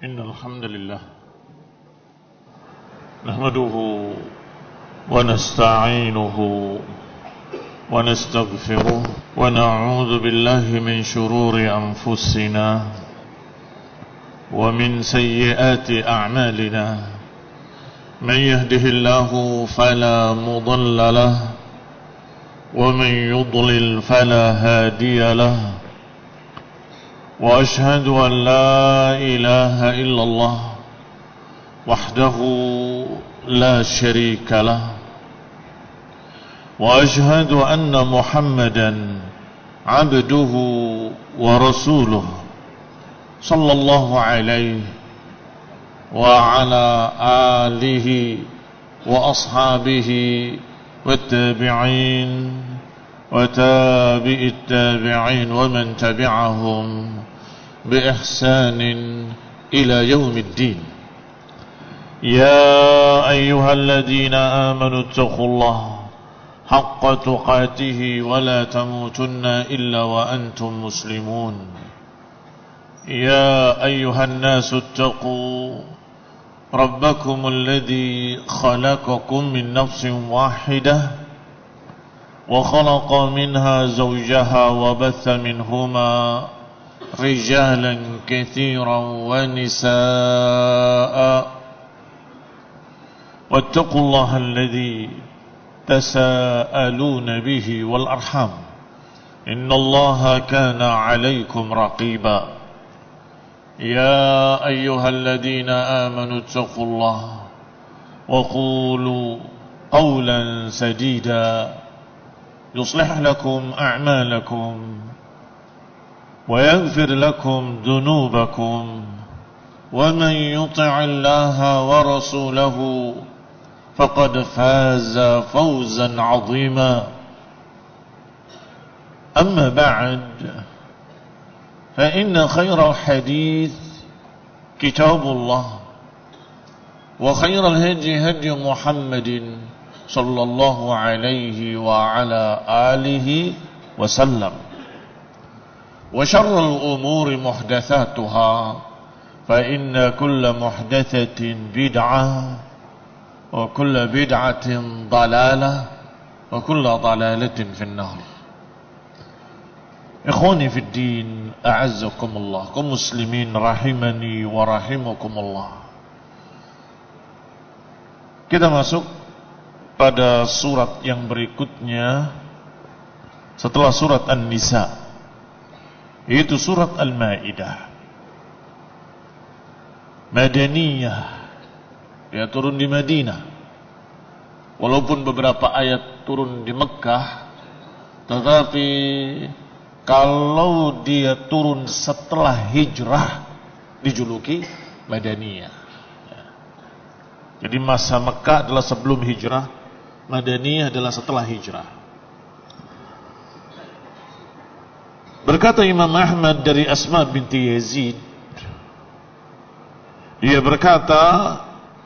إن الحمد لله نحمده ونستعينه ونستغفره ونعوذ بالله من شرور أنفسنا ومن سيئات أعمالنا من يهده الله فلا مضل له ومن يضلل فلا هادي له وأشهد أن لا إله إلا الله وحده لا شريك له وأشهد أن محمدا عبده ورسوله صلى الله عليه وعلى آله وأصحابه والتابعين وتابع التابعين ومن تبعهم بإحسان إلى يوم الدين. يا أيها الذين آمنوا اتقوا الله حق تقاته ولا تموتن إلا وأنتم مسلمون. يا أيها الناس اتقوا ربكم الذي خلقكم من نفس واحدة وخلق منها زوجها وبث منهما رجالا كثيرا ونساء واتقوا الله الذي تساءلون به والأرحام إن الله كان عليكم رقيبا. يا أيها الذين آمنوا اتقوا الله وقولوا قولا سديدا يصلح لكم أعمالكم ويغفر لكم ذنوبكم ومن يطع الله ورسوله فقد فاز فوزا عظيما. أما بعد فإن خير الحديث كتاب الله وخير الهدي هدي محمد صلى الله عليه وعلى آله وسلم وشر الأمور محدثاتها فإن كل محدثة بدعة وكل بدعة ضلالة وكل ضلالة في النار. Ikhwani fi din, a'azzakumullah, kaum muslimin rahimani wa rahimakumullah. Kita masuk pada surat yang berikutnya setelah surat An-Nisa, yaitu surat Al-Maidah. Madaniyah, ya, turun di Madinah. Walaupun beberapa ayat turun di Mekkah, tetapi kalau dia turun setelah hijrah dijuluki Madaniyah. Jadi masa Mekkah adalah sebelum hijrah, Madaniyah adalah setelah hijrah. Berkata Imam Ahmad dari Asma binti Yazid, dia berkata,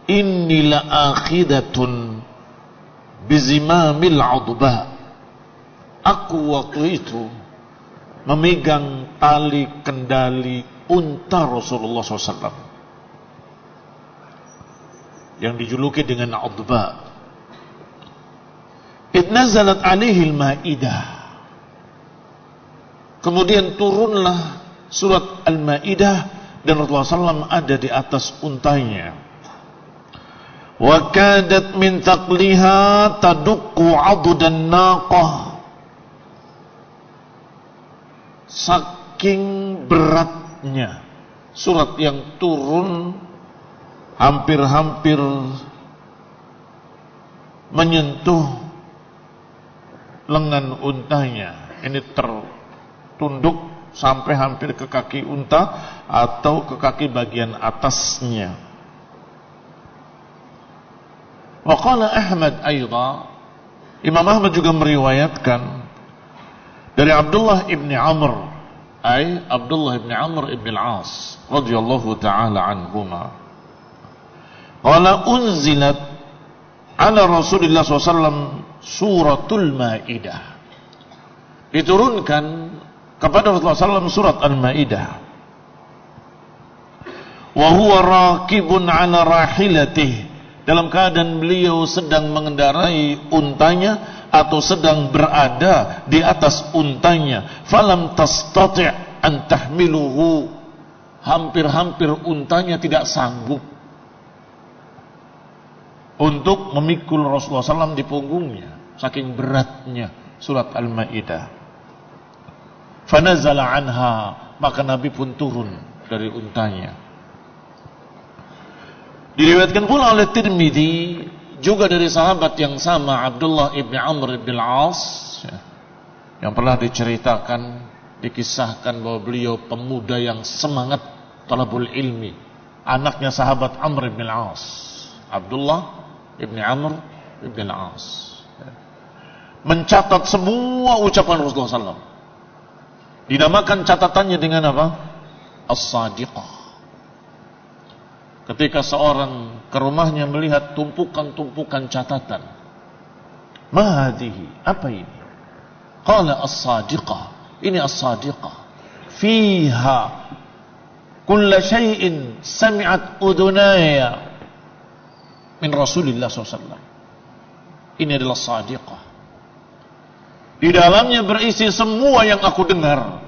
inni la akhidatun bizimamil adba. Aku waktu itu memegang tali kendali unta Rasulullah SAW yang dijuluki dengan Udba. Id nazalat alaihi al-Maidah. Kemudian turunlah surat Al-Maidah dan Rasulullah SAW ada di atas untanya. Wa kadat min taqliha tadukku adudan naqah. Saking beratnya surat yang turun hampir-hampir menyentuh lengan untanya. Ini tertunduk sampai hampir ke kaki unta atau ke kaki bagian atasnya. Wa qala Ahmad aidha, Imam Ahmad juga meriwayatkan dari Abdullah ibn Amr, Abdullah ibn Amr ibn al-As radhiyallahu ta'ala anhuma, qala unzilat ala Rasulillah SAW suratul Maidah. Diturunkan kepada Rasulullah SAW surat Al-Maidah. wa huwa raqibun 'ala rahilatihi, dalam keadaan beliau sedang mengendarai untanya atau sedang berada di atas untanya. Falam tastati' an tahmiluhu, hampir-hampir untanya tidak sanggup untuk memikul Rasulullah SAW di punggungnya, saking beratnya surat Al-Maidah. Fanazala anha, maka Nabi pun turun dari untanya. Diriwayatkan pula oleh Tirmidzi juga dari sahabat yang sama, Abdullah ibn Amr ibn al-As, yang pernah diceritakan, dikisahkan bahwa beliau pemuda yang semangat talabul ilmi, anaknya sahabat Amr ibn al-As, Abdullah ibn Amr ibn al-As, mencatat semua ucapan Rasulullah SAW. Dinamakan catatannya dengan apa? As-Sadiqah. Ketika seorang ke rumahnya melihat tumpukan-tumpukan catatan, ma hadhihi, apa ini? Qala as-sadiqah, ini as-sadiqah, fiha kulla syai'in sami'at udunaya min Rasulillah SAW. Ini adalah sadiqah. Di dalamnya berisi semua yang aku dengar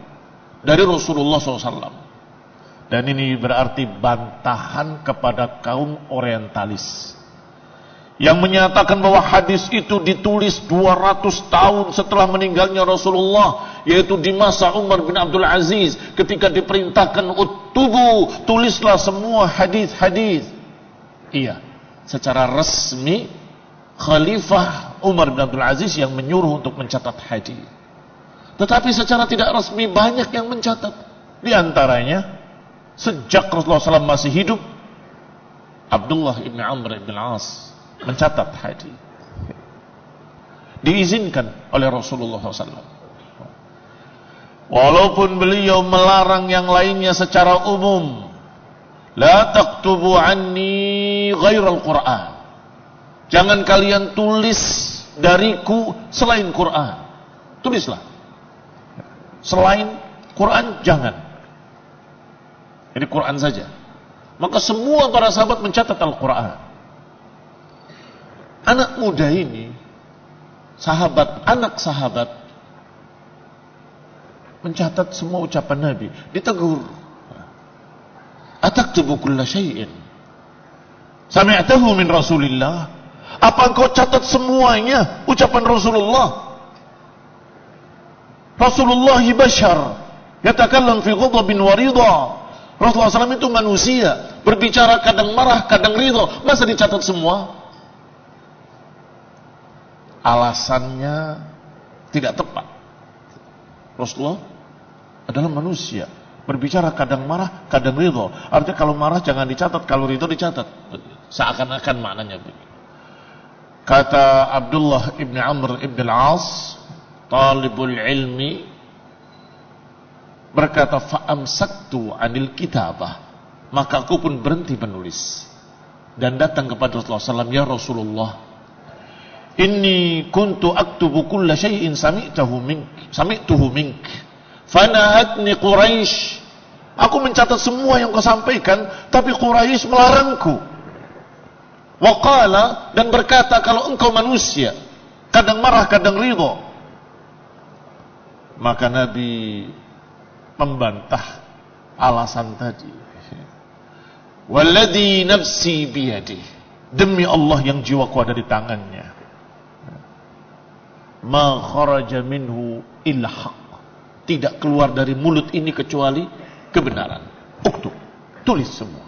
dari Rasulullah SAW. Dan ini berarti bantahan kepada kaum orientalis yang menyatakan bahwa hadis itu ditulis 200 tahun setelah meninggalnya Rasulullah, yaitu di masa Umar bin Abdul Aziz, ketika diperintahkan utubu, tulislah semua hadis-hadis. Iya, secara resmi Khalifah Umar bin Abdul Aziz yang menyuruh untuk mencatat hadis. Tetapi secara tidak resmi banyak yang mencatat. Di antaranya sejak Rasulullah SAW masih hidup, Abdullah ibn Amr ibn al-As mencatat hadis. Diizinkan oleh Rasulullah SAW. Walaupun beliau melarang yang lainnya secara umum, la taktubu anni ghairal Qur'an, jangan kalian tulis dariku selain Qur'an. Tulislah selain Qur'an jangan. Jadi Quran saja. Maka semua para sahabat mencatat Al-Quran. Anak muda ini, anak sahabat, mencatat semua ucapan Nabi. Ditegur. Ataktubu kulla syai'in sami'tahu min Rasulillah? Apa engkau catat semuanya ucapan Rasulullah? Rasulullah bashar yatakallam fi ghadabin wa ridha. Rasulullah SAW itu manusia, berbicara kadang marah, kadang ridho. Masa dicatat semua? Alasannya tidak tepat. Rasulullah adalah manusia, berbicara kadang marah, kadang ridho. Artinya kalau marah jangan dicatat, kalau ridho dicatat. Seakan-akan maknanya begitu. Kata Abdullah ibn Amr ibn al-As, talibul ilmi, berkata, fa'amsaktu anil kitabah, maka aku pun berhenti menulis dan datang kepada Rasulullah SAW. Ya Rasulullah, inni kuntu aktubu kulla syai'in sami'tuhu mink fanahatni Quraisy. Aku mencatat semua yang kau sampaikan, tapi Quraisy melarangku. Waqala, dan berkata, kalau engkau manusia, kadang marah, kadang ridho. Maka Nabi membantah alasan tadi. Walladhi nafsi biyadih, demi Allah yang jiwaku ada di tangannya, ma kharaja minhu illa haq, tidak keluar dari mulut ini kecuali kebenaran. Uktub, tulis semua.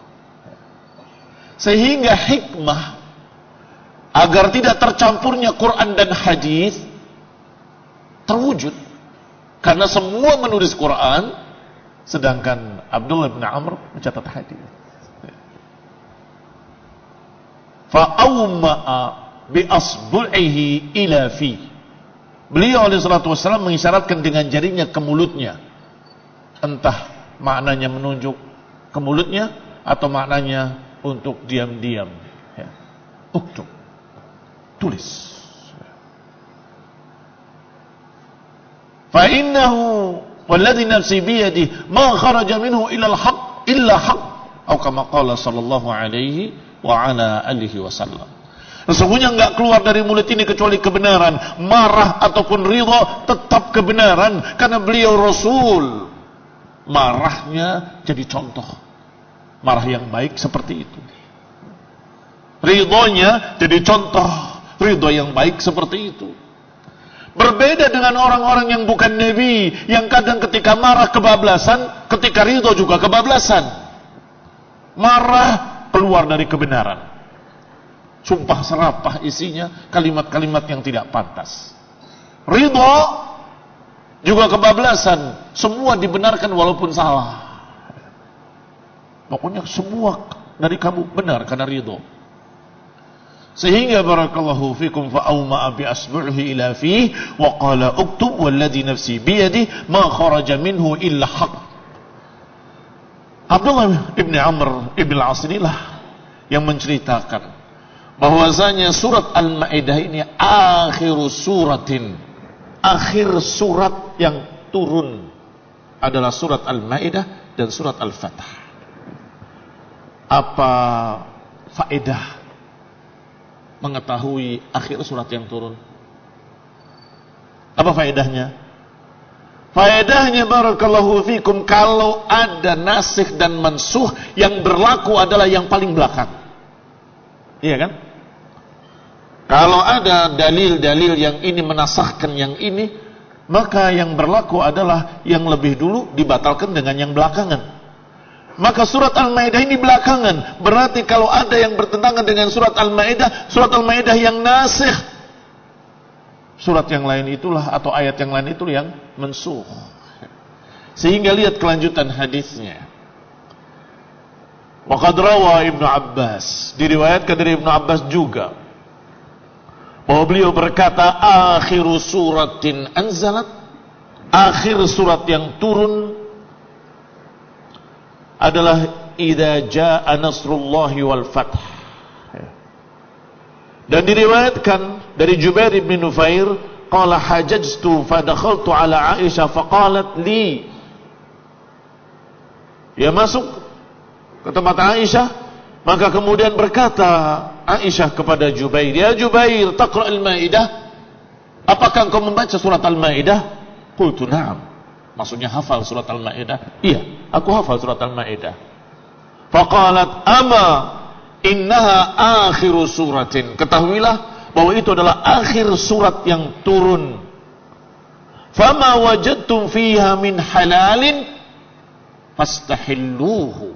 Sehingga hikmah agar tidak tercampurnya Quran dan hadis terwujud. Karena semua menulis Quran, sedangkan Abdullah bin Amr mencatat hadis. Fa'awma'a bi asbu'ihi ila fi. Beliau alaihi salatu wassalam mengisyaratkan dengan jarinya ke mulutnya. Entah maknanya menunjuk ke mulutnya atau maknanya untuk diam-diam. Ya. Uktub, tulis. Fa'innahu walladhi nafsi biyadih ma kharaja minhu illa al-haq illa haq. Atau kama qala sallallahu alaihi wa ala alihi wasallam. Sesungguhnya enggak keluar dari mulut ini kecuali kebenaran. Marah ataupun ridha tetap kebenaran, karena beliau Rasul. Marahnya jadi contoh. Marah yang baik seperti itu. Ridhonya jadi contoh. Ridho yang baik seperti itu. Berbeda dengan orang-orang yang bukan Nabi, yang kadang ketika marah kebablasan, ketika ridho juga kebablasan. Marah keluar dari kebenaran. Sumpah serapah isinya, kalimat-kalimat yang tidak pantas. Ridho juga kebablasan, semua dibenarkan walaupun salah. Pokoknya semua dari kamu benar karena ridho. Sehingga barakallahu fikum fa'awma'a bi asbu'ihi ila fihi wa qala uktub walladhi nafsi biyadihi ma kharaja minhu illa haq. Abdullah ibn Amr ibn al-As inilah yang menceritakan bahwasanya surat Al-Maidah ini akhir surat yang turun adalah surat Al-Maidah dan surat Al-Fatah. Apa faedah mengetahui akhir surat yang turun? Apa faedahnya? Faedahnya barakallahu fikum, kalau ada nasikh dan mansuh, yang berlaku adalah yang paling belakang. Iya kan? Kalau ada dalil-dalil yang ini menasahkan yang ini, maka yang berlaku adalah yang lebih dulu dibatalkan dengan yang belakangan. Maka surat Al-Maidah ini belakangan. Berarti kalau ada yang bertentangan dengan surat Al-Maidah yang nasikh, surat yang lain itulah atau ayat yang lain itu yang mansuh. Sehingga lihat kelanjutan hadisnya. Wa qad rawa Ibnu Abbas, diriwayatkan dari Ibnu Abbas juga, bahwa beliau berkata, akhiru suratin anzalat, akhir surat yang turun adalah idza jaa nasrullahi wal fath. Dan diriwayatkan dari Jubair bin Nufair, qala hajajtu fa dakhaltu ala Aisyah faqalat li, dia masuk ke tempat Aisyah, maka kemudian berkata Aisyah kepada Jubair, ya Jubair, taqra al-Maidah, apakah engkau membaca surat Al-Maidah? Qultu na'am, maksudnya hafal surat Al-Maidah. Iya, aku hafal surat Al-Maidah. Faqalat ama innaha akhiru suratin, ketahuilah bahwa itu adalah akhir surat yang turun. Fama wajadtum fiha min halalin fastahilluhu,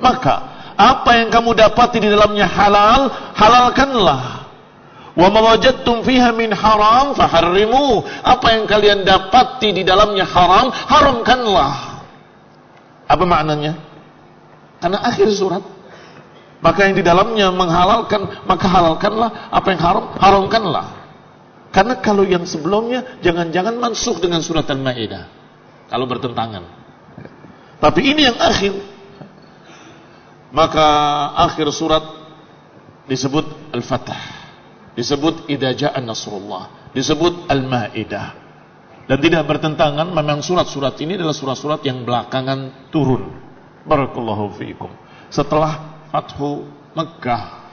maka apa yang kamu dapati di dalamnya halal, halalkanlah. Wa ma wajadtum fiha min haram faharrimu, apa yang kalian dapati di dalamnya haram, haramkanlah. Apa maknanya? Karena akhir surat, maka yang di dalamnya menghalalkan, maka halalkanlah. Apa yang haram, haramkanlah. Karena kalau yang sebelumnya jangan-jangan mansuh dengan surat Al-Maidah kalau bertentangan. Tapi ini yang akhir, maka akhir surat disebut Al-Fatah, disebut idza jaa nasrullah, disebut Al-Maidah. Dan tidak bertentangan, memang surat-surat ini adalah surat-surat yang belakangan turun. Barakallahu fiikum, setelah Fathu Makkah.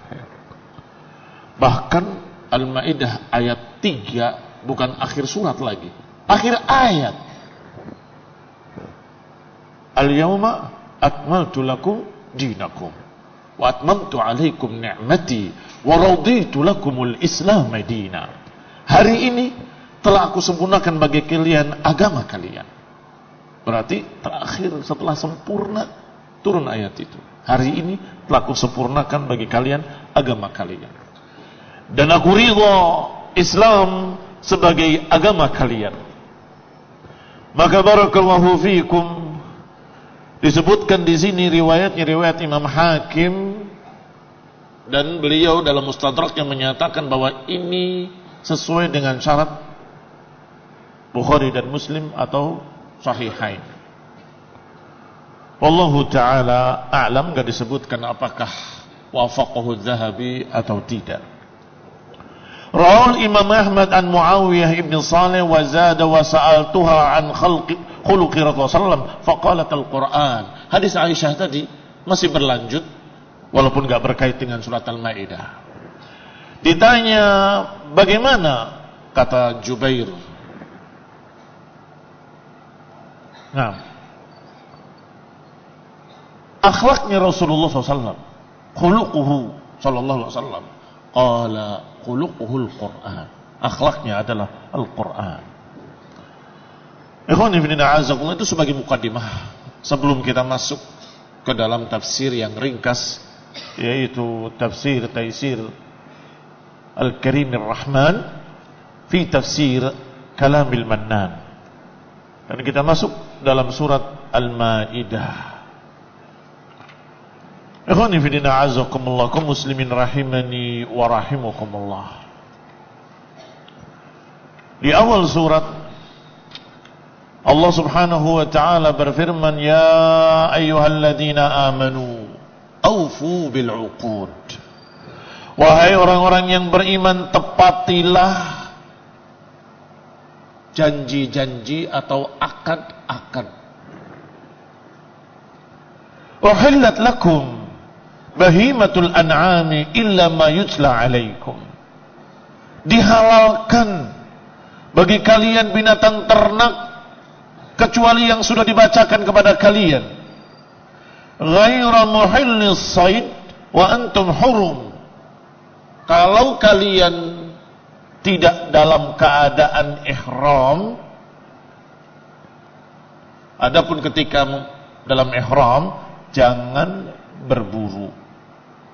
Bahkan Al-Maidah ayat 3 bukan akhir surat lagi, akhir ayat. Al-yawma akmaltu lakum dinakum wa atmamtu alaikum ni'mati wa raditu lakumul Islam madina. Hari ini telah aku sempurnakan bagi kalian agama kalian. Berarti terakhir setelah sempurna turun ayat itu. Hari ini telah aku sempurnakan bagi kalian agama kalian, dan aku ridha Islam sebagai agama kalian. Maka barakallahu fiikum, disebutkan di sini riwayatnya riwayat Imam Hakim, dan beliau dalam Mustadrak yang menyatakan bahwa ini sesuai dengan syarat Bukhari dan Muslim atau Sahihain. Wallahu ta'ala a'lam, gak disebutkan apakah wafaqahu Dzahabi atau tidak. Rawal Imam Ahmad an Muawiyah ibn Salih wa zada wa sa'altuha an khuluqi Rasulullah sallallahu faqalat al-Quran. Hadis Aisyah tadi masih berlanjut walaupun gak berkait dengan surat Al-Maidah. Ditanya bagaimana, kata Jubair, nah, akhlaknya Rasulullah SAW, khuluquhu sallallahu alaihi wasallam, qala khuluquhul Qur'an, akhlaknya adalah Al-Qur'an. Ikhwani fillah azakumullah, itu sebagai mukaddimah sebelum kita masuk ke dalam tafsir yang ringkas, yaitu tafsir Taisir Al-Karimir Rahman fi tafsir Kalamil Mannan. Dan kita masuk dalam surat Al-Maidah. Ikhwani fillah azakumullah, kaum muslimin rahimani wa rahimakumullah. Di awal surat Allah Subhanahu wa ta'ala berfirman, ya ayyuhalladzina amanu awfu bil uqud. Wahai orang-orang yang beriman, tepatilah janji-janji atau akad-akad. Uhillat lakum bahimatul an'ami illa ma yutla alaikum. Dihalalkan bagi kalian binatang ternak kecuali yang sudah dibacakan kepada kalian. Ghaira muhillis sayd wa antum hurum. Kalau kalian tidak dalam keadaan ihram, adapun ketika dalam ihram, jangan berburu.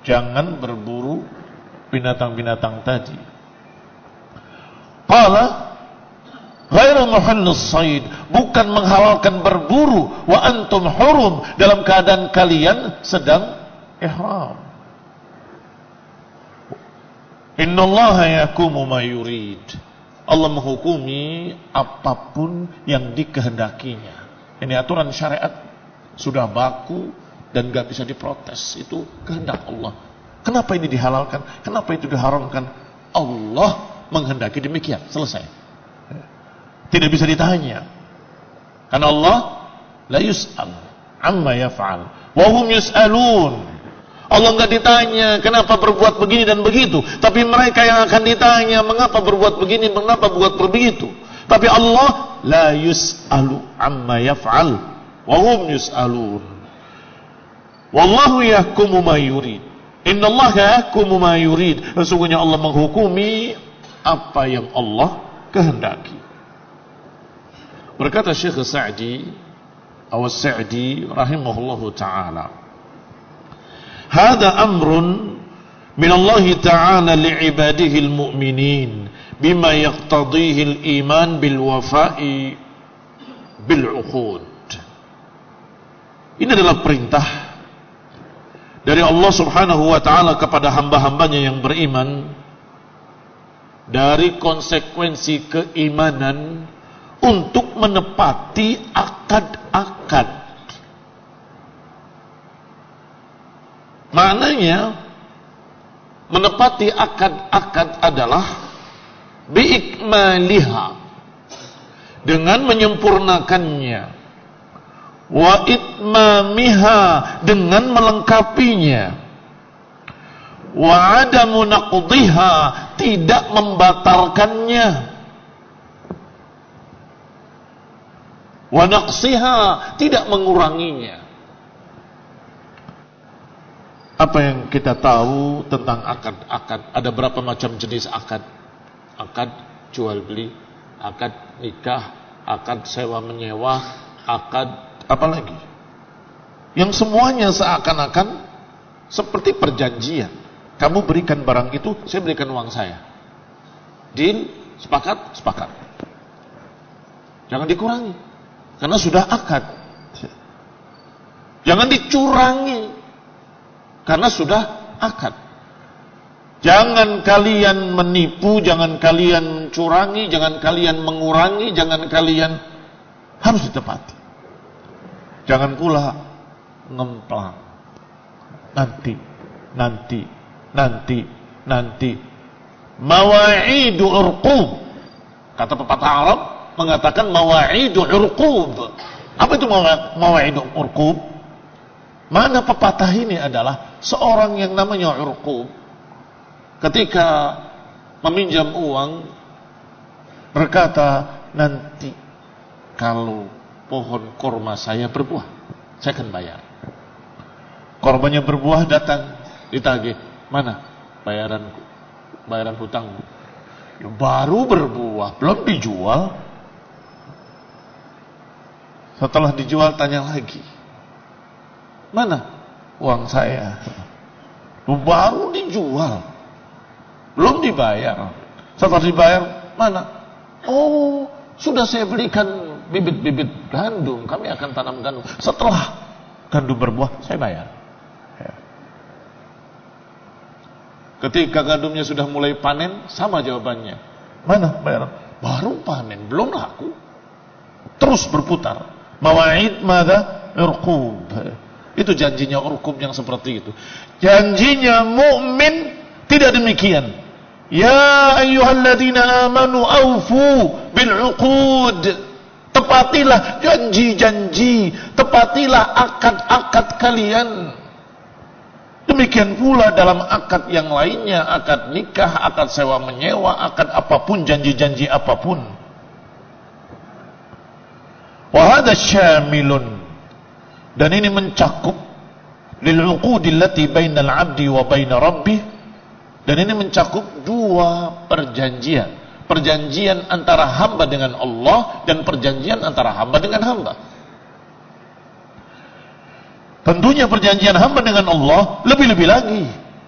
Jangan berburu binatang-binatang tadi. Qala ghairu muhillis sayd, bukan menghalalkan berburu, wa antum hurum, dalam keadaan kalian sedang ihram. Innallaha yakumu ma yurid. Allah menghukumi apapun yang dikehendakinya. Ini aturan syariat, sudah baku dan gak bisa diprotes. Itu kehendak Allah. Kenapa ini dihalalkan? Kenapa itu diharamkan? Allah menghendaki demikian. Selesai. Tidak bisa ditanya. Karena Allah la yus'al amma yaf'al wa hum yus'alun. Allah enggak ditanya kenapa berbuat begini dan begitu, tapi mereka yang akan ditanya mengapa berbuat begini, mengapa berbuat begitu. Tapi Allah la yus'alu amma yaf'al wa hum yus'alun. Wallahu yahkumu ma yurid. Innallaha yahkumu ma yurid. Sesungguhnya Allah menghukumi apa yang Allah kehendaki. Berkata Syekh Sa'di As-Sa'di rahimahullahu ta'ala, hada amrun min Allah Ta'ala li'ibadihi al-mu'minin bima yaqtadihi al-iman bil wafa'i bil uqud. Ini adalah perintah dari Allah Subhanahu wa ta'ala kepada hamba-hambanya yang beriman, dari konsekuensi keimanan untuk menepati akad-akad. Maknanya menepati akad-akad adalah biikmaliha, dengan menyempurnakannya, wa itmamiha, dengan melengkapinya, wa adamu naqdiha, tidak membatalkannya, wa naqsiha, tidak menguranginya. Apa yang kita tahu tentang akad-akad? Ada berapa macam jenis akad? Akad jual beli, akad nikah, akad sewa menyewa, akad apa lagi? Yang semuanya seakan-akan seperti perjanjian. Kamu berikan barang itu, saya berikan uang saya. Deal, sepakat, sepakat. Jangan dikurangi, karena sudah akad. Jangan dicurangi, karena sudah akad. Jangan kalian menipu, jangan kalian curangi, jangan kalian mengurangi, jangan kalian, harus ditepati. Jangan pula ngemplang. Nanti. Mawa'idu urqub. Kata pepatah Arab mengatakan mawa'idu urqub. Apa itu mawa'idu urqub? Mana pepatah ini adalah seorang yang namanya Urqub ketika meminjam uang berkata, nanti kalau pohon korma saya berbuah, saya akan bayar. Kormanya berbuah, datang ditagih, mana bayaranku, bayaran hutangmu? Ya, baru berbuah, belum dijual. Setelah dijual tanya lagi, mana uang saya? Baru dijual, belum dibayar. Setelah dibayar, mana? Oh, sudah saya belikan bibit-bibit gandum, kami akan tanam gandum. Setelah gandum berbuah, saya bayar. Ketika gandumnya sudah mulai panen, sama jawabannya. Mana bayaran? Baru panen, belum laku. Terus berputar. Mawa'id madza? Urqub. Itu janjinya Urqub yang seperti itu. Janjinya mukmin tidak demikian. Ya ayyuhalladzina amanu aufu bil uqud. Tepatilah janji-janji, tepatilah akad-akad kalian. Demikian pula dalam akad yang lainnya, akad nikah, akad sewa menyewa, akad apapun, janji-janji apapun. Wa hadha syamilun, dan ini mencakup lil uqudil lati bainal 'abdi wa baina rabbih, dan ini mencakup dua perjanjian. Perjanjian antara hamba dengan Allah dan perjanjian antara hamba dengan hamba. Tentunya perjanjian hamba dengan Allah lebih-lebih lagi.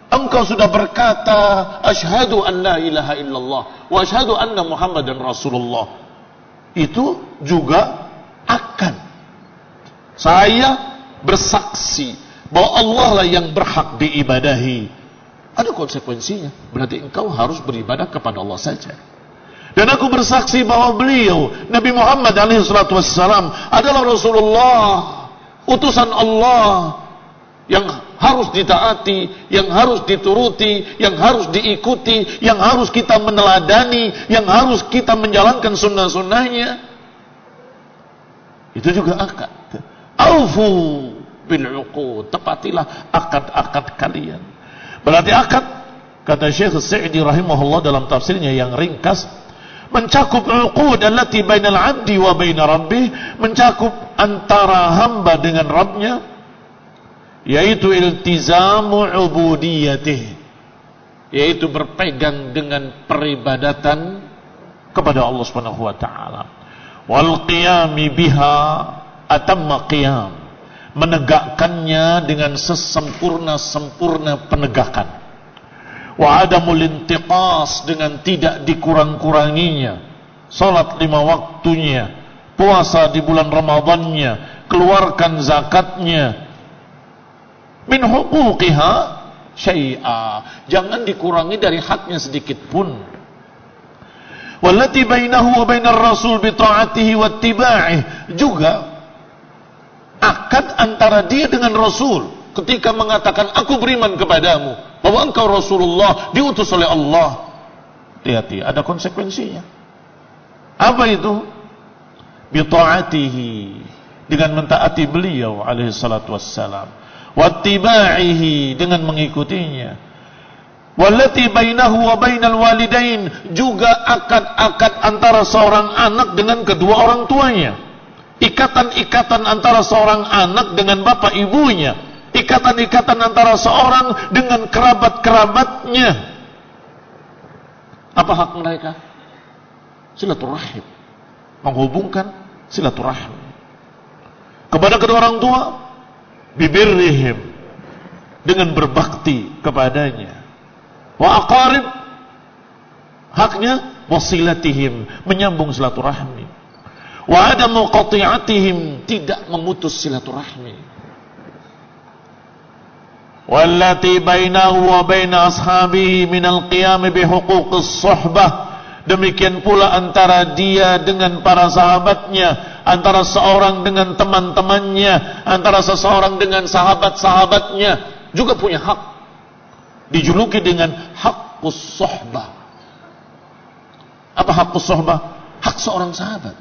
Engkau sudah berkata, asyhadu an la ilaha illallah wa asyhadu anna Muhammadan Rasulullah. Itu juga akan. Saya bersaksi bahwa Allah lah yang berhak diibadahi. Ada konsekuensinya. Berarti engkau harus beribadah kepada Allah saja. Dan aku bersaksi bahwa beliau, Nabi Muhammad SAW adalah Rasulullah, utusan Allah yang harus ditaati, yang harus dituruti, yang harus diikuti, yang harus kita meneladani, yang harus kita menjalankan sunnah-sunnahnya. Itu juga akad. Aufu bil uqud, tepatilah akad-akad kalian. Berarti akad, kata Syekh Sa'di rahimahullah dalam tafsirnya yang ringkas, mencakup uqud allati bainal 'abdi wa baina rabbih, mencakup antara hamba dengan Rabbnya, yaitu iltizamu ubudiyatih, yaitu berpegang dengan peribadatan kepada Allah Subhanahu wa taala, wal qiyami biha atamma qiyam, menegakkannya dengan sesempurna-sempurna penegakan. Wa adamul intiqas, dengan tidak dikurang-kuranginya. Salat 5 waktunya, puasa di bulan Ramadannya, keluarkan zakatnya. Min huquqiha syai'a, jangan dikurangi dari haknya sedikit pun. Wallati bainahu wa bainar rasul bi ta'atihi wa ittiba'ih, juga akad antara dia dengan Rasul ketika mengatakan aku beriman kepadamu, bahwa engkau Rasulullah, diutus oleh Allah. Hati-hati, ada konsekuensinya. Apa itu? Bi ta'atihi, dengan mentaati beliau alaihi salatu wassalam, wa ittiba'ihi, dengan mengikutinya. Wallati bainahu wa bainal walidain, juga akad-akad antara seorang anak dengan kedua orang tuanya. Ikatan-ikatan antara seorang anak dengan bapak ibunya, ikatan-ikatan antara seorang dengan kerabat-kerabatnya. Apa hak mereka? Silaturahim, menghubungkan silaturahim kepada kedua orang tua, bibirrihim, dengan berbakti kepadanya, wa aqarib, haknya wasilatihim, menyambung silaturahmi, wa adamu qati'atihim, tidak memutus silaturahmi. Wallati bainahu wa baina ashabihi minal qiyam bihuquqis suhbah, demikian pula antara dia dengan para sahabatnya, antara seorang dengan teman-temannya, antara seseorang dengan sahabat-sahabatnya, juga punya hak. Dijuluki dengan haqqus suhbah. Apa haqqus suhbah? Hak seorang sahabat.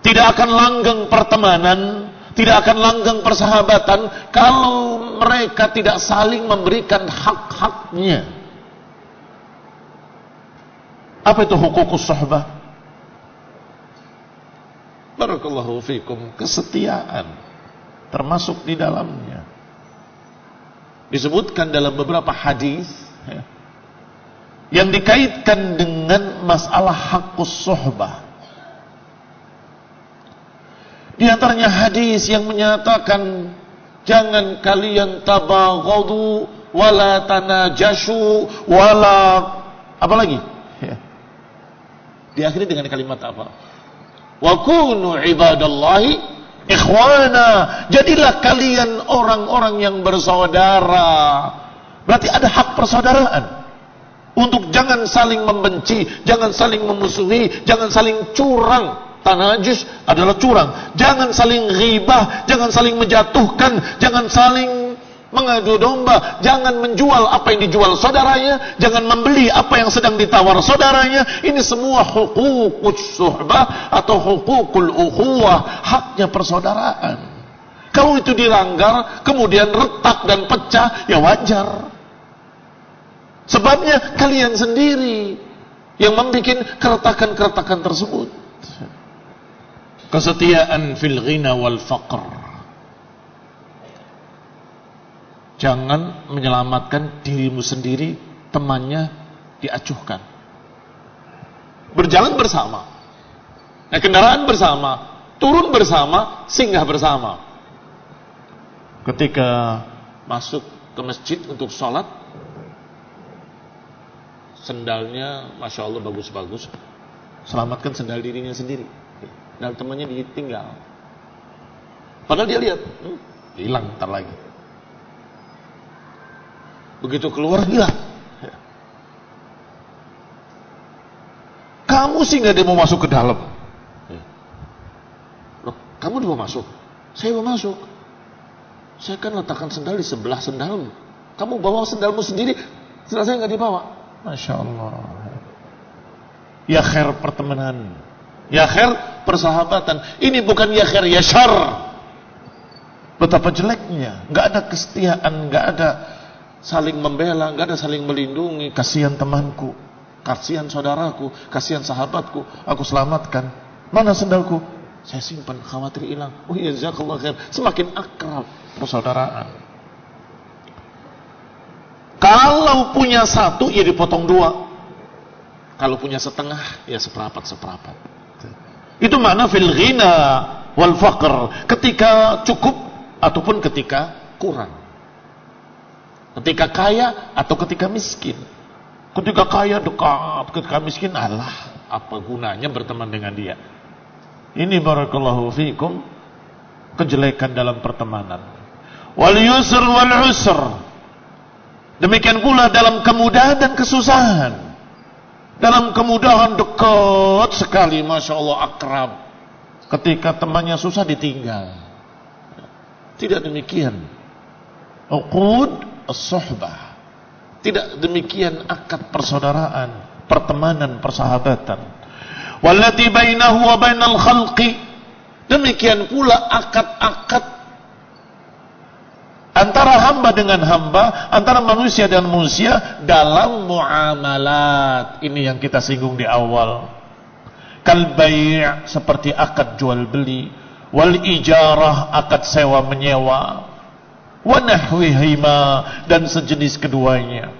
Tidak akan langgeng pertemanan, tidak akan langgeng persahabatan kalau mereka tidak saling memberikan hak-haknya. Apa itu huququs suhbah? Barakallahu fikum, kesetiaan termasuk di dalamnya. Disebutkan dalam beberapa hadis yang dikaitkan dengan masalah haqqus suhbah. Di antaranya hadis yang menyatakan jangan kalian tabaghadu wala tanajashu wala apa lagi? Diakhiri dengan kalimat apa? Wa kunu ibadallahi ikhwana. Jadilah kalian orang-orang yang bersaudara. Berarti ada hak persaudaraan. Untuk jangan saling membenci, jangan saling memusuhi, jangan saling curang. Tanajus adalah curang. Jangan saling ghibah, jangan saling menjatuhkan, jangan saling mengadu domba, jangan menjual apa yang dijual saudaranya, jangan membeli apa yang sedang ditawar saudaranya. Ini semua huququs suhbah atau huququl ukhuwah, haknya persaudaraan. Kalau itu dilanggar, kemudian retak dan pecah, ya wajar. Sebabnya kalian sendiri yang membuat keretakan-keretakan tersebut. Kesetiaan fil ghina wal faqr. Jangan menyelamatkan dirimu sendiri, temannya diacuhkan. Berjalan bersama, naik kendaraan bersama, turun bersama, singgah bersama. Ketika masuk ke masjid untuk sholat, sendalnya Masya Allah bagus-bagus, selamatkan sendal dirinya sendiri. Dan temannya ditinggal. Padahal dia lihat, hilang ntar lagi. Begitu keluar, hilang. Kamu sih nggak mau masuk ke dalam. Loh, kamu mau masuk? Saya mau masuk. Saya kan letakkan sendal di sebelah sendalmu. Kamu bawa sendalmu sendiri, sendal saya nggak dibawa. Masya Allah. Ya khair pertemanan. Ya khair persahabatan. Ini bukan ya khair ya syar. Betapa jeleknya. Gak ada kesetiaan, gak ada saling membela, gak ada saling melindungi. Kasihan temanku, kasihan saudaraku, kasihan sahabatku, aku selamatkan. Mana sendalku? Saya simpan, khawatir hilang. Oh iya, jazakallah khair. Semakin akrab persaudaraan. Kalau punya satu, ya dipotong dua. Kalau punya setengah, ya seperapat-seperapat. Itu makna fil ghina wal faqr, ketika cukup ataupun ketika kurang, ketika kaya atau ketika miskin. Ketika kaya dekat, ketika miskin alah, apa gunanya berteman dengan dia. Ini barakallahu fikum kejelekan dalam pertemanan. Wal yusr wal usr, demikian pula dalam kemudahan dan kesusahan. Dalam kemudahan dekat sekali, Masya Allah akrab. Ketika temannya susah ditinggal. Tidak demikian uqud as-suhbah. Tidak demikian akad persaudaraan, pertemanan, persahabatan. Wallati bainahu wa bainal khalqi. Demikian pula akad-akad antara hamba dengan hamba, antara manusia dan manusia dalam muamalat. Ini yang kita singgung di awal. Kal bai', seperti akad jual beli, wal ijarah, akad sewa menyewa, wa nahwihima, dan sejenis keduanya.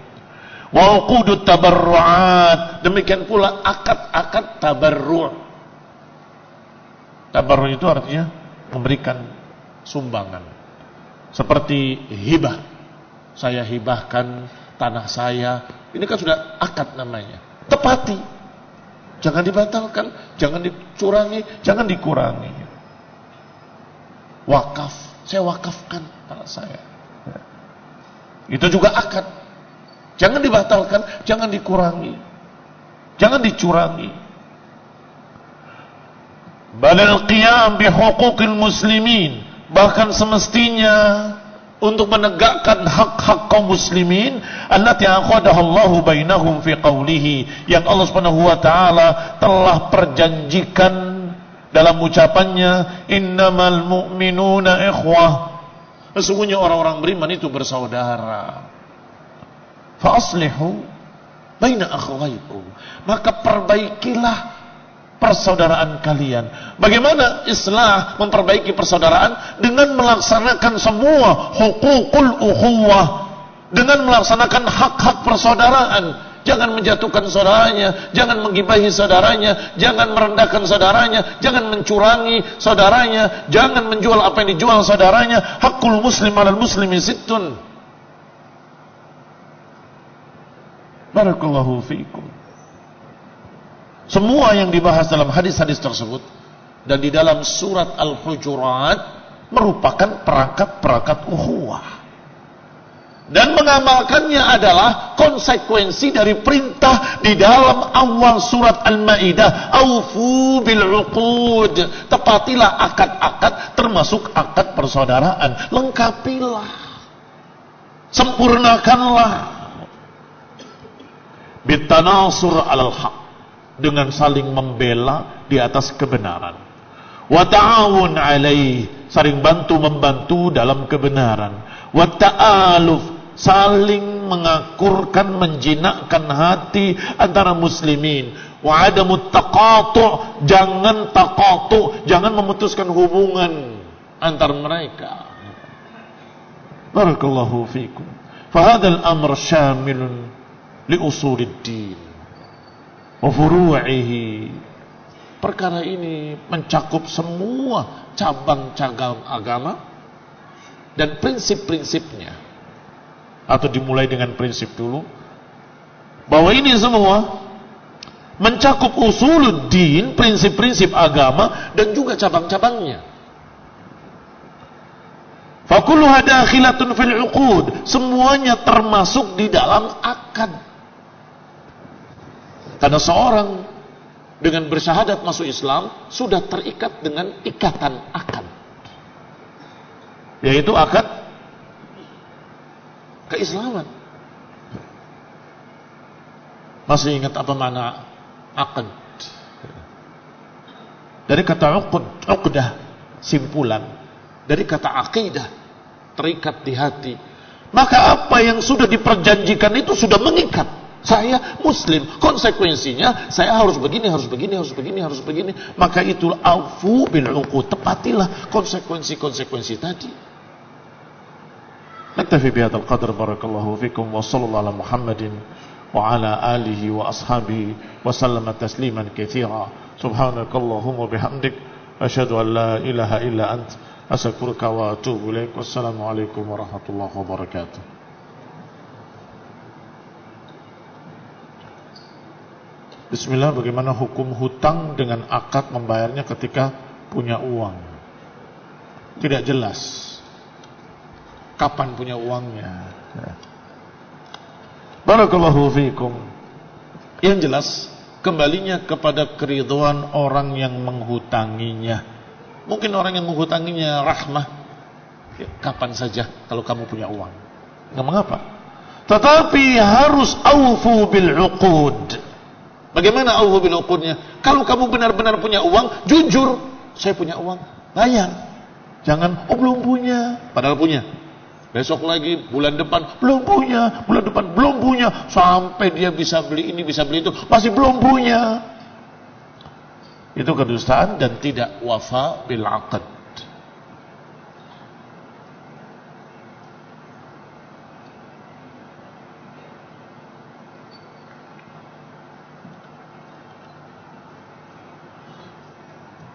Wa uqudut tabarru'at, demikian pula akad-akad tabarru'. Tabarru' itu artinya memberikan sumbangan. Seperti hibah, saya hibahkan tanah saya. Ini kan sudah akad namanya. Tepati, jangan dibatalkan, jangan dicurangi, jangan dikurangi. Wakaf, saya wakafkan tanah saya. Itu juga akad. Jangan dibatalkan, jangan dikurangi, jangan dicurangi. Badal qiyam bi huquqil muslimin, bahkan semestinya untuk menegakkan hak-hak kaum muslimin allati aqadaha Allahu bainahum fi qawlihi, yang Allah Subhanahu wa taala telah perjanjikan dalam ucapannya, innamal mu'minuna ikhwah, sesungguhnya orang-orang beriman itu bersaudara. Fa aslihu baina akhawaykum, maka perbaikilah persaudaraan kalian. Bagaimana islah memperbaiki persaudaraan? Dengan melaksanakan semua hukukul ukhuwah, dengan melaksanakan hak-hak persaudaraan. Jangan menjatuhkan saudaranya, jangan menggibahi saudaranya, jangan merendahkan saudaranya, jangan mencurangi saudaranya, jangan menjual apa yang dijual saudaranya. Hakul muslim alal muslimi sittun. Barakallahu fiikum. Semua yang dibahas dalam hadis-hadis tersebut dan di dalam surat Al-Hujurat merupakan perangkat-perangkat ukhuwah. Dan mengamalkannya adalah konsekuensi dari perintah di dalam awal surat Al-Maidah, aufu bil uqud, tepatilah akad-akad termasuk akad persaudaraan, lengkapilah, sempurnakanlah, bitanasur alal haq, dengan saling membela di atas kebenaran, wa ta'awun alaih, saling bantu-membantu dalam kebenaran, wa ta'aluf, saling mengakurkan, menjinakkan hati antara muslimin, wa adamut taqatu', jangan taqatu', jangan memutuskan hubungan antar mereka. Barakallahu fikum. Fahadal amr syamilun li usuliddin wa furu'ihi. Perkara ini mencakup semua cabang-cabang agama dan prinsip-prinsipnya. Atau dimulai dengan prinsip dulu, bahwa ini semua mencakup usuluddin, prinsip-prinsip agama, dan juga cabang-cabangnya. Fakulluha dakhilatun fil uqud, semuanya termasuk di dalam akad. Karena seorang dengan bersyahadat masuk Islam sudah terikat dengan ikatan akad, yaitu akad keislaman. Masih ingat apa makna akad? Dari kata uqud, uqdah, simpulan. Dari kata aqidah, terikat di hati. Maka apa yang sudah diperjanjikan itu sudah mengikat. Saya muslim, konsekuensinya saya harus begini, harus begini, harus begini, harus begini. Maka itu aufu bil uqud, tepatilah konsekuensi-konsekuensi tadi. Naktafi bihadzal qadr, barakallahu fikum, wa sallallahu ala Muhammadin wa ala alihi wa ashabihi wa sallama tasliman katsira. Subhanakallahumma bihamdik, asyhadu an la ilaha illa ant, astaghfiruka wa atubu ilaik. Wassalamu alaikum warahmatullahi wabarakatuh. Bismillah, bagaimana hukum hutang dengan akad membayarnya ketika punya uang? Tidak jelas kapan punya uangnya. Barakallahu fiikum. Yang jelas kembalinya kepada keridhaan orang yang menghutanginya. Mungkin orang yang menghutanginya rahmah, ya, kapan saja kalau kamu punya uang, nggak mengapa. Tetapi harus aufu bil uqud. Bagaimana aufu bil uqudnya? Kalau kamu benar-benar punya uang, jujur, saya punya uang, bayar. Jangan, oh belum punya, padahal punya. Besok lagi, bulan depan, belum punya, bulan depan belum punya, sampai dia bisa beli ini, bisa beli itu, masih belum punya. Itu kedustaan dan tidak wafa bil aqd.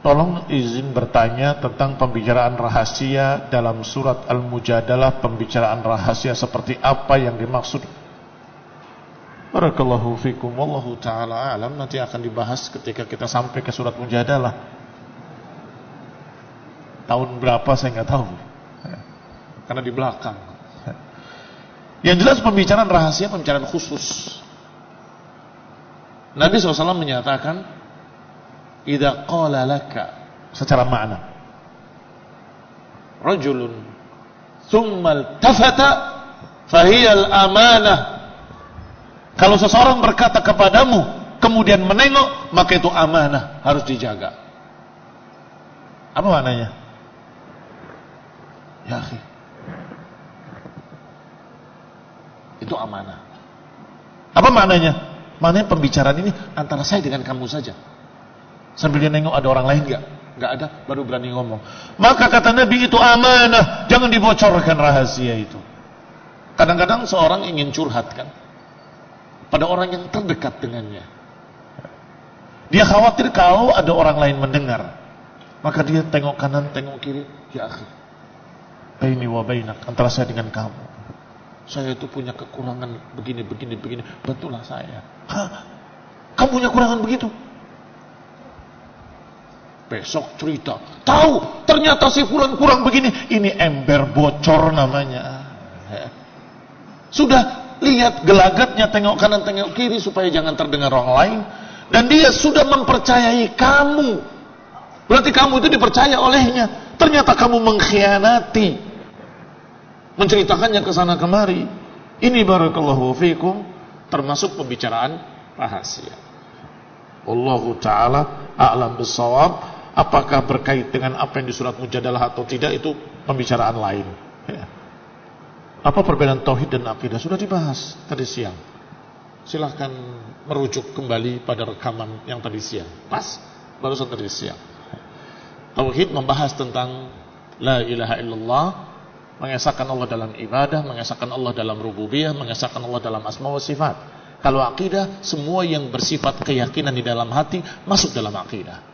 Tolong izin bertanya tentang pembicaraan rahasia dalam surat Al-Mujadalah. Pembicaraan rahasia seperti apa yang dimaksud? Barakallahu fikum, wallahu ta'ala alam. Nanti akan dibahas ketika kita sampai ke surat Mujadalah. Tahun berapa saya nggak tahu, karena di belakang. Yang jelas pembicaraan rahasia, pembicaraan khusus. Nabi SAW menyatakan, idza qala laka, secara makna, rajulun thumma iltafata fahiyal amanah. Kalau seseorang berkata kepadamu kemudian menengok, maka itu amanah, harus dijaga. Apa maknanya? Ya akhi, itu amanah. Apa maknanya? Maknanya pembicaraan ini antara saya dengan kamu saja. Sambil dia nengok ada orang lain Enggak ada, baru berani ngomong. Maka kata Nabi itu amanah, jangan dibocorkan rahasia itu. Kadang-kadang seorang ingin curhat kan pada orang yang terdekat dengannya. Dia khawatir kalau ada orang lain mendengar. Maka dia tengok kanan, tengok kiri. Ya akhi, baini wa bainak, antara saya dengan kamu. Saya itu punya kekurangan begini. Bantulah saya. Hah? Kamu punya kekurangan begitu? Besok cerita. Tahu, ternyata si fulan kurang begini. Ini ember bocor namanya. Sudah lihat gelagatnya, tengok kanan, tengok kiri supaya jangan terdengar orang lain. Dan dia sudah mempercayai kamu. Berarti kamu itu dipercaya olehnya. Ternyata kamu mengkhianati, menceritakannya ke sana kemari. Ini barakallahu fikum termasuk pembicaraan rahasia. Allahu ta'ala a'lam bissawab. Apakah berkait dengan apa yang di surat Mujadalah atau tidak, itu pembicaraan lain. Apa perbedaan tauhid dan akidah sudah dibahas tadi siang. Silahkan merujuk kembali pada rekaman yang tadi siang. Pas, barusan tadi siang. Tauhid membahas tentang la ilaha illallah, mengesahkan Allah dalam ibadah, mengesahkan Allah dalam rububiyah, mengesahkan Allah dalam asma wa sifat. Kalau akidah, semua yang bersifat keyakinan di dalam hati masuk dalam akidah.